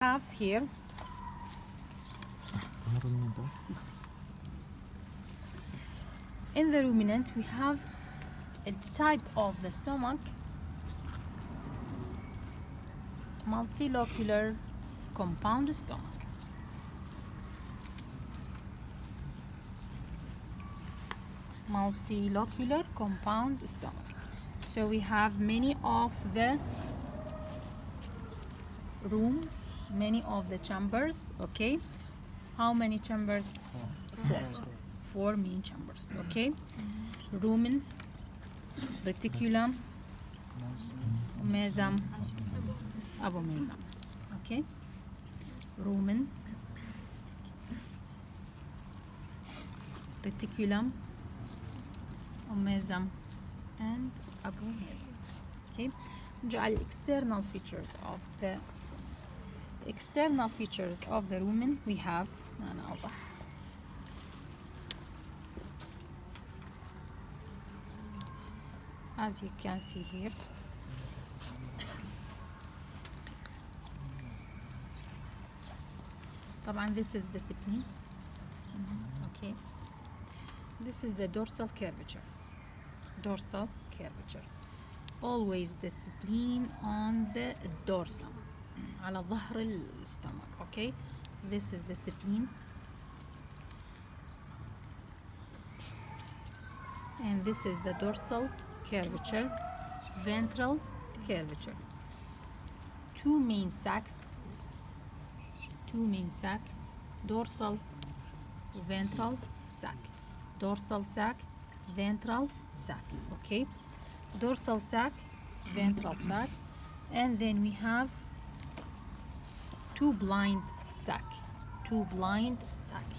have here in the ruminant we have a type of the stomach multilocular compound stomach. Multilocular compound stomach. So we have many of the rooms, many of the chambers. Okay, how many chambers? Four main chambers. Okay, rumen, reticulum, mesum, abomesum. Okay, rumen, reticulum, mesum, and abomesum. Okay, نجعل external features of the rumen we have. أنا أوضح. As you can see here, طبعا this is the spleen. Okay, this is the dorsal curvature. Always the spleen on the dorsum على ظهر الستومك. Okay, this is the spleen and this is the dorsal curvature, ventral curvature. Two main sacs, dorsal, ventral sac, dorsal sac, ventral sac. Okay, dorsal sac, ventral sac, and then we have two blind sac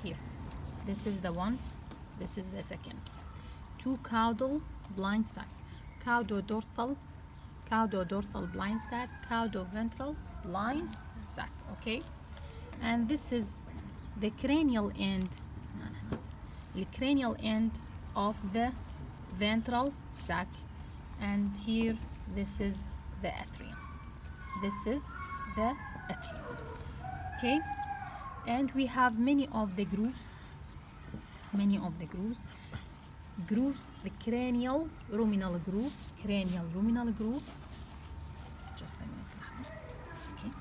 here. This is the one, this is the second. Two caudal blind sac, caudodorsal blind sac, caudoventral blind sac. Okay, and this is the cranial end of the ventral sac, and here this is the atrium. Okay, and we have many of the grooves, the cranial ruminal groove, just a minute. Okay,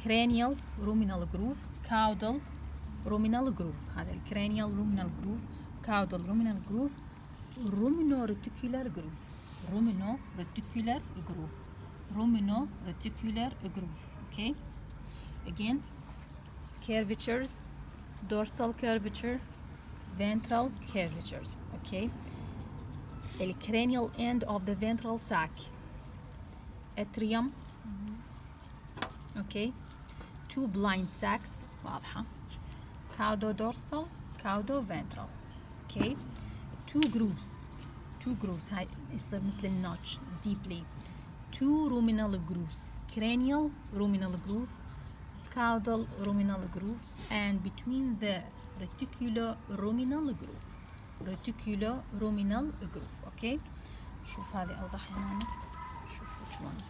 cranial ruminal groove, caudal ruminal groove. هذا الكرانيال ruminal groove, caudal ruminal groove, ruminoreticular groove. Okay, again, curvatures, dorsal curvature, ventral curvatures. Okay, the cranial end of the ventral sac, atrium. Okay, two blind sacs واضحة, caudodorsal, caudoventral. Okay, two grooves هاي يصير مثل النوتش deeply. Two ruminal grooves, cranial ruminal groove, caudal ruminal groove, and between the reticuloruminal groove. Okay, شوف هذه أوضح هنا. شوف which one.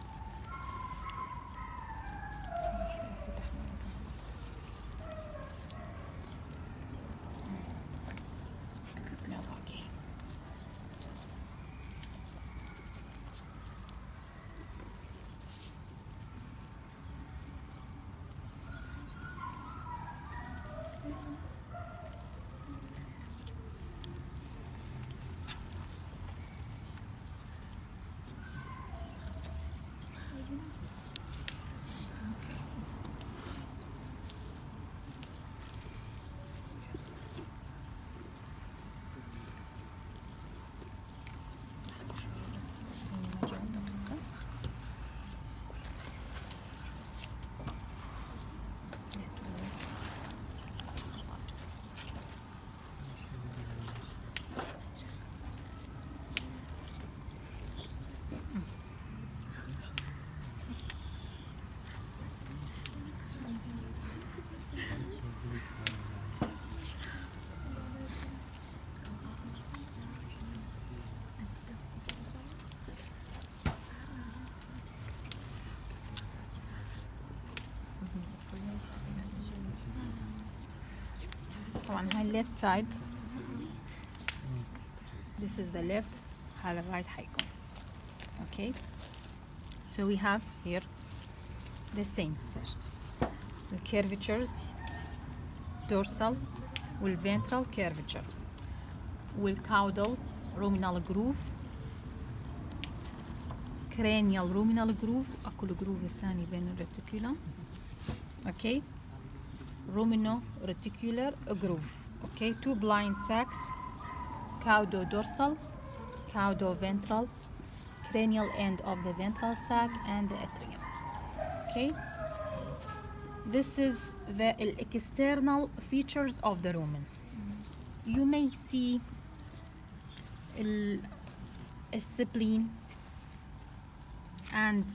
طبعا هاي left side. This is the left, هذا right حيكون. Okay. So we have here the same. The curvatures, dorsal والventral curvature والcaudal ruminal groove, cranial ruminal groove. اكو الجروف الثاني بين الريتيكولم. Okay. Rumino reticular groove. Okay. Two blind sacs, caudo-dorsal, caudo-ventral, cranial end of the ventral sac and the atrium. Okay. This is the external features of the rumen. You may see a spleen and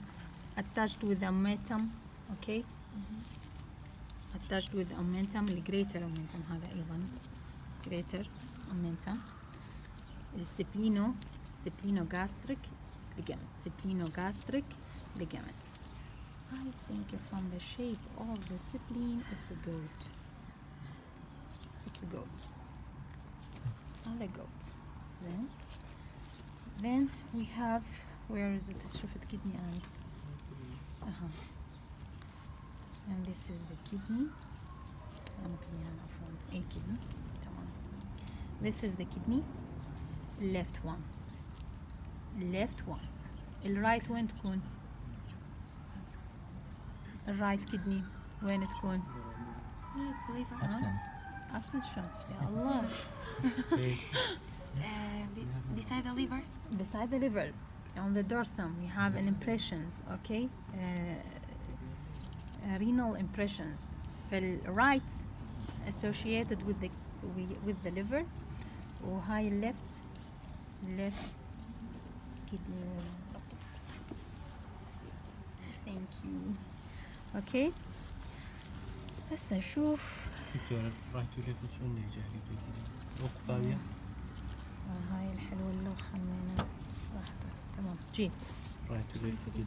attached with the omentum. Okay. Attached with the omentum, the greater omentum هذا أيضا greater omentum. Splenogastric ligament. Splenogastric ligament. I think from the shape of the spleen, it's a goat. It's a goat. Another goat. Then we have, where is it? شوفت kidney eye. And this is the kidney. A kidney. This is the kidney. Left one. Left one. الرايت وين تكون؟ الرايت كدني وين تكون؟ absent شلون؟ يا الله. Beside the liver. Beside the liver, on the dorsum, we have an impressions. Okay, renal impressions. right associated with the liver. وهاي left kidney. Thank you. Okay. هسه نشوف. دكتورة رايت وليفت شلون يجي وقفاوية؟ هاي الحلوة اللي خمينا راح تمام جي. رايت وليفت كدني.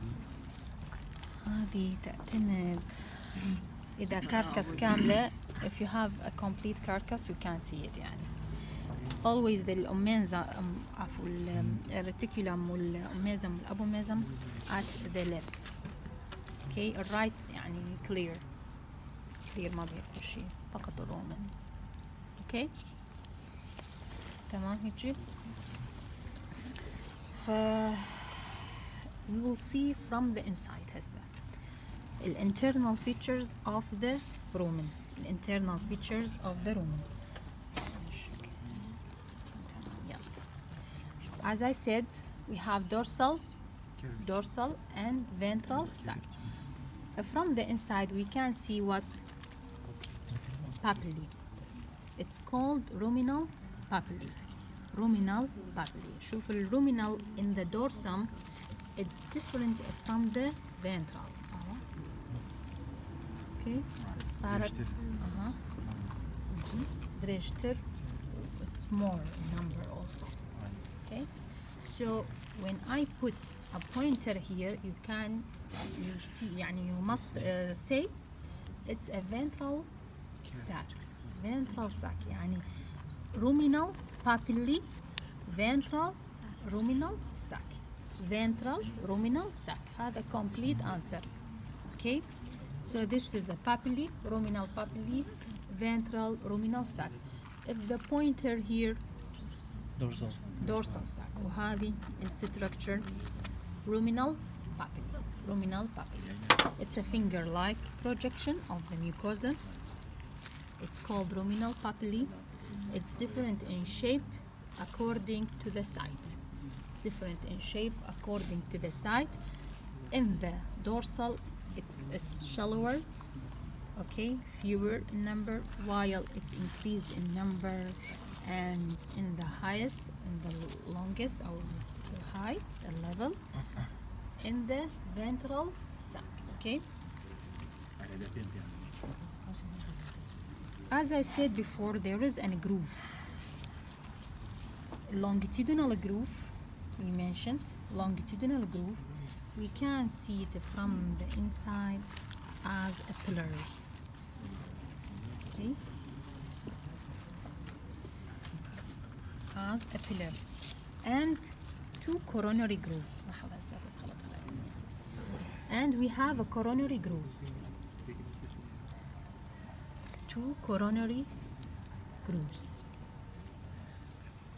هذه تعتمد إذا كاركس كاملة. If you have a complete carcass you can't see it يعني. Always the عفوا الريتيكولم والأوميزم والأبوميزم at the left. Okay, right يعني clear ما بيكون شيء فقط الرومن. Okay. تمام هيجي. we will see from the inside هسه internal features of the rumen. internal features of the rumen. As I said, we have dorsal and ventral sac. From the inside we can see what papillae. It's called ruminal papillae. Ruminal papillae. شوف الruminal in the dorsum, it's different from the ventral. Okay. صارت دريجتر. It's more number also. Okay. So when I put a pointer here, you see يعني you must say it's a ventral sac. Ventral sac يعني ruminal papillae, ventral ruminal sac. Ventral ruminal sac. هذا complete answer. Okay. So this is a papillae, ruminal papillae, ventral ruminal sac. If the pointer here, dorsal sac. وهذه structure ruminal papillae. Ruminal papillae. It's a finger-like projection of the mucosa. It's called ruminal papillae. It's different in shape according to the site. It's different in shape according to the site. In the dorsal, it's shallower, okay, fewer in number, while it's increased in number and in the highest, in the longest or the high, the level, in the ventral sac, okay. As I said before, there is a groove, longitudinal groove. We mentioned longitudinal groove. We can see it from the inside as a pillars. See? has a pillar and two coronary grooves. لحظة هسه بس خلط عليك. And we have a coronary grooves. Two coronary grooves.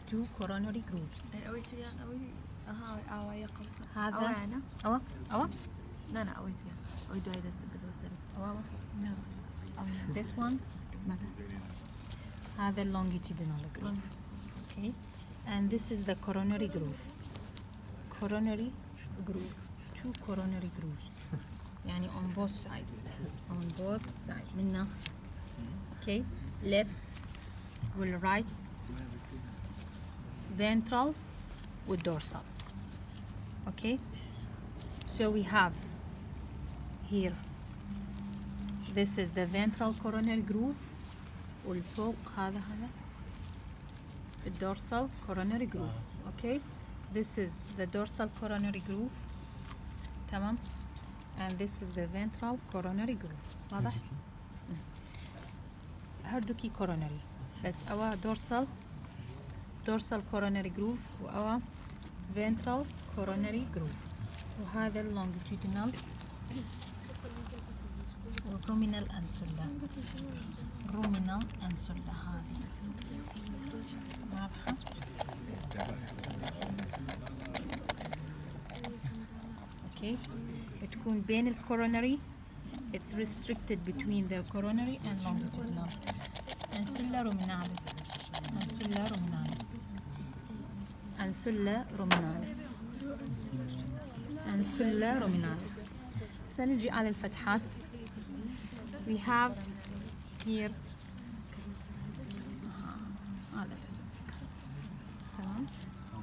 Two coronary grooves. أول شيء أوي أها يا قوس هذا أو أنا أوا لا أوي فيها أوي دواي دس قدوسري أوا no. أو This one ماذا هذا longitudinal groove. Okay, and this is the coronary groove. Coronary groove. Two coronary grooves. يعني on both sides. On both sides. منا. Okay, left will right. Ventral with dorsal. Okay, so we have here. This is the ventral coronary groove. والفوق هذا الdorsal coronary groove. Okay, this is the dorsal coronary groove. تمام. And this is the ventral coronary groove. واضح؟ هردوكي coronary بس أوا dorsal coronary groove وأوا ventral coronary groove وهذا longitudinal ruminal ancilla. ruminal ancilla هذه واضحة؟ Okay, بتكون بين الcoronary. It's restricted between the coronary and longitudinal. Ancilla ruminalis. Ancilla ruminalis. Ancilla ruminalis. Ancilla ruminalis. سنجي على الفتحات. We have here هذا الاسم. تمام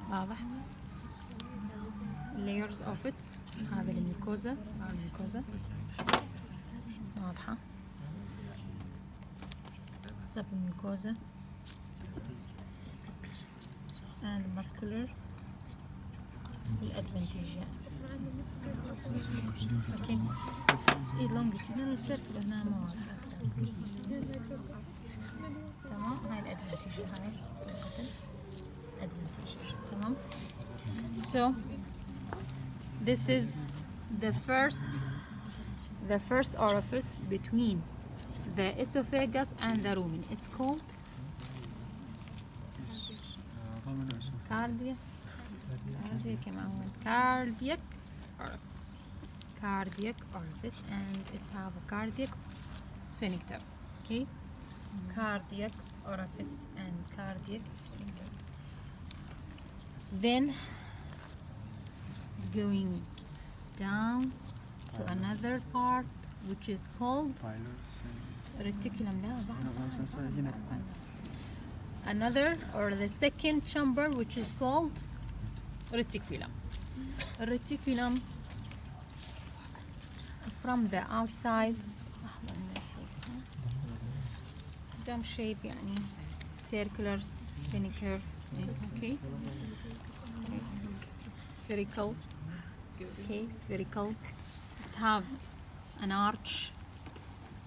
واضح. layers of it. هذا الميكوزا. هذا الميكوزا واضحة. submucosa and muscular الادفنتيجيا. اوكي اي longitudinal circle هنا ما واضحة. تمام هاي الادفنتيجيا هاي الادفنتيجيا. تمام. So this is the first orifice between the esophagus and the rumen. It's called cardiac orifice. Cardiac orifice, and it's have a cardiac sphincter. Okay, cardiac orifice and cardiac sphincter. Then going down to another part which is called reticulum. Another or the second chamber which is called reticulum. Reticulum from the outside dome shape يعني circular sphincter. Okay, spherical. Okay, spherical. It's have an arch,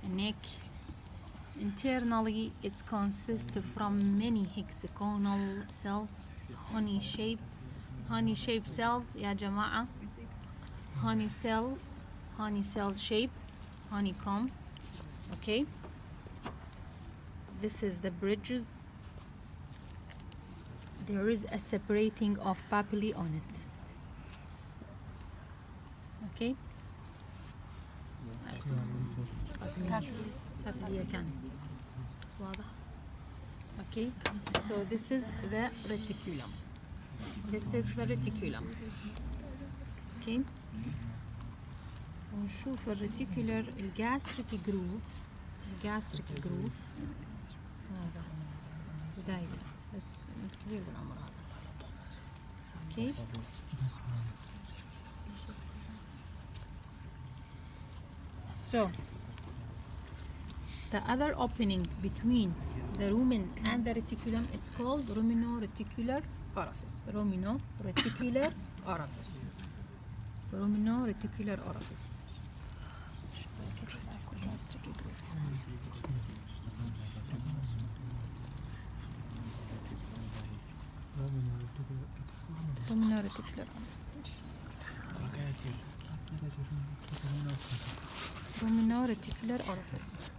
a neck. Internally, it consists from many hexagonal cells, honey-shaped cells. يا جماعة, honey cells shape, honeycomb. Okay. This is the bridges. There is a separating of papillae on it. Okay. papillae كان واضح. Okay. So this is the reticulum. This is the reticulum. Okay. ونشوف الريتيكولر الجاستريك جروف. الجاستريك جروف هذا بداية بس كبير بالعمر هذا. Okay. So the other opening between the rumen and the reticulum, it's called ruminoreticular orifice. Ruminoreticular orifice. Ruminoreticular orifice. Ruminal reticular office. Ruminal reticular orifice.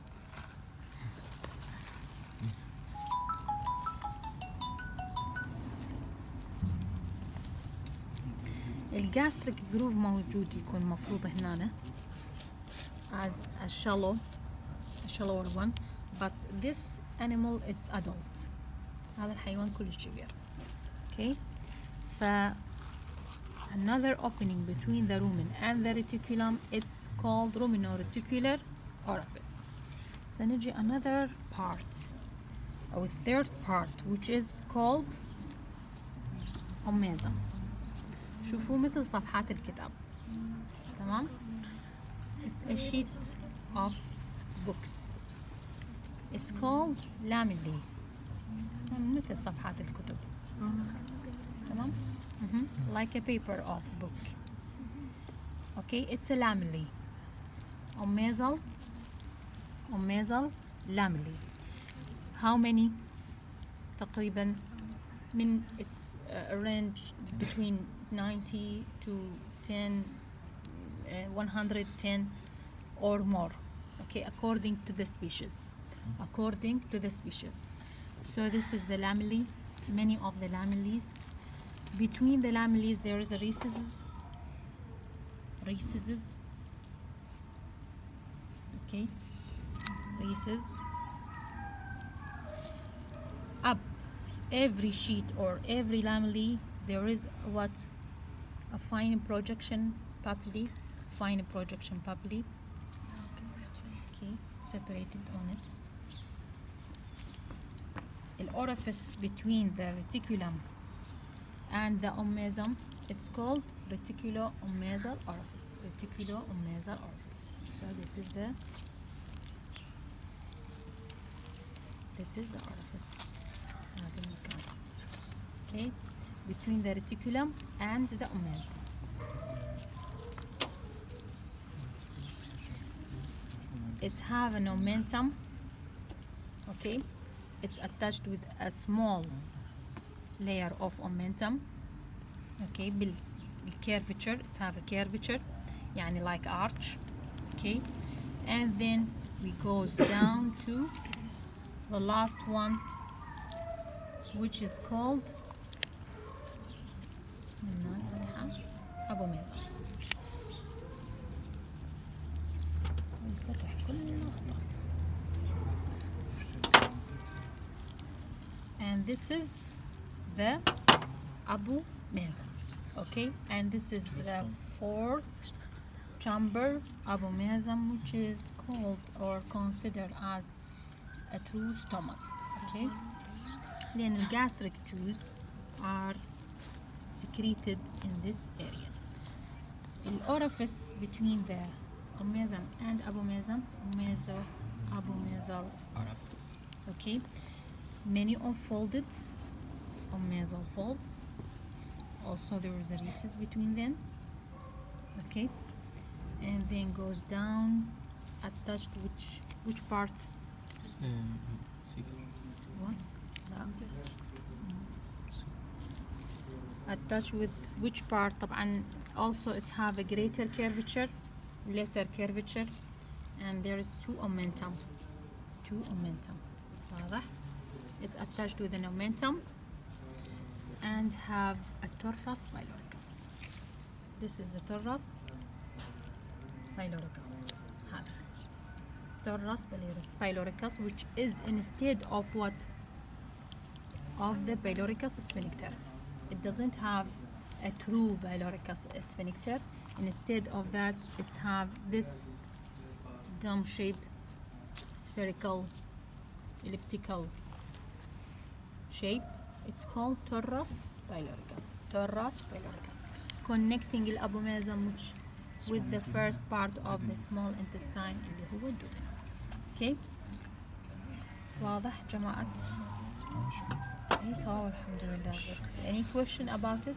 الجاستريك جروف موجود يكون مفروض هنا as a shallower one, but this animal it's adult. هذا الحيوان كلش كبير. Okay. ف another opening between the rumen and the reticulum, it's called ruminoreticular orifice. سنجي another part or third part which is called omasum. شوفوا مثل صفحات الكتاب. تمام. It's a sheet of books. It's called lamellae. مثل صفحات الكتب. تمام. Like a paper of book. Okay, it's a lamellae. Omasal lamellae. How many? تقريبا من it's a range between 90 to 110 or more. Okay, according to the species. So this is the lamellae. Many of the lamellae. Between the lamellae there is a recesses. Okay, recess. Up every sheet or every lamellae there is what? A fine projection papillae. Okay, separated on it. The orifice between the reticulum and the omasum, it's called reticulo-omasal orifice. So this is the orifice. Okay, between the reticulum and the omasum. It's have an omentum. Okay, it's attached with a small layer of omentum. Okay, بالcurvature, it's have a curvature يعني like arch. Okay, and then we goes down to the last one which is called abomasum. And this is the abomasum. Okay, and this is the fourth chamber abomasum, which is called or considered as a true stomach. Okay, then the gastric juice are secreted in this area. The orifice between the omasum and abomasum, abomasal orifice. Okay, many are folded omasal folds. Also there is a recess between them. Okay, and then goes down, attached which part? What? Attached with which part? طبعا also it's have a greater curvature, lesser curvature, and there is two omentum. واضح? It's attached with an omentum and have a torus pyloricus. This is the torus pyloricus. Torus pyloricus, which is instead of what? Of the pyloricus sphincter. It doesn't have a true pyloricus sphincter. Instead of that, it's have this dome shape, spherical, elliptical shape. It's called torus pyloricus. Connecting the abomasum with the first part of the small intestine اللي هو الدودن. Okay. واضح جماعة؟ اي طبعا الحمد لله. بس any question about it?